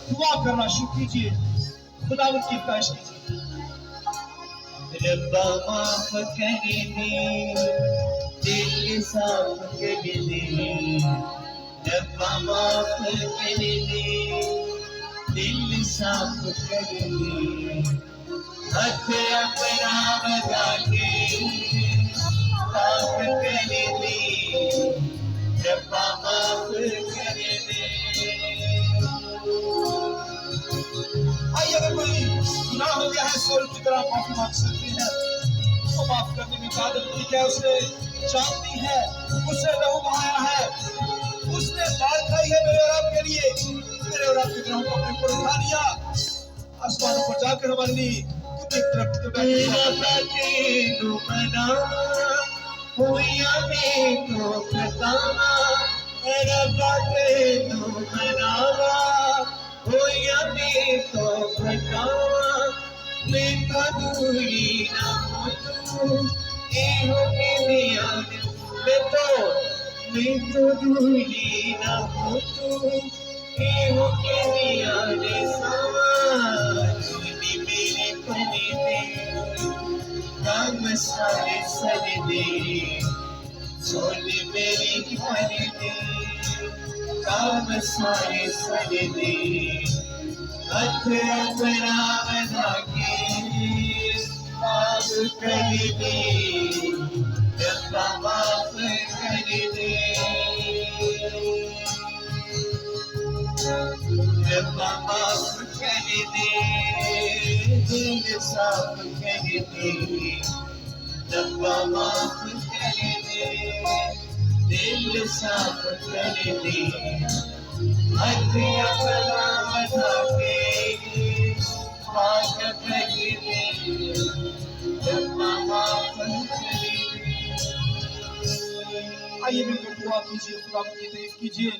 दुआ करना शुरू कीजिए, खुदावंद की ख्वाहिश कीजिए। रब्बा माफ कर दे, दिल साफ कर दे। रब्बा माफ कर दे, दिल साफ कर दे। हथ अपना बजा के साफ कर दे। रब्बा माफ कर दे। आइए, अगर कोई गुनाह हो गया है सोल की तरह माफी मांग सकते हैं। उसको माफ करने में कादिर ठीक है, उसने जान दी है, उसने लहू बहाया है, उसने मार खाई है मेरे और आपके लिए। मेरे और आपके गुनाहों को अपने ऊपर उठा लिया, आसमानों पर जाकर हमारे लिए खुद एक तरफ मैं तो दूरी ना हो तू, हो के नियारे सानी मेरे पने दे। काम सारे सर दे, सोने मेरी पने दे। काम सारे सर दे, हथ अपना बना के माफ कर दे। रब्बा माफ कर दे। रब्बा माफ कर दे, दिल साफ कर दे। रब्बा माफ कर दे, दिल साफ कर दे। हथ अपना बना के माफ कर दे। रब्बा माफ कर दे। आइए मिलकर दुआ कीजिए, खुदा की तारीफ कीजिए।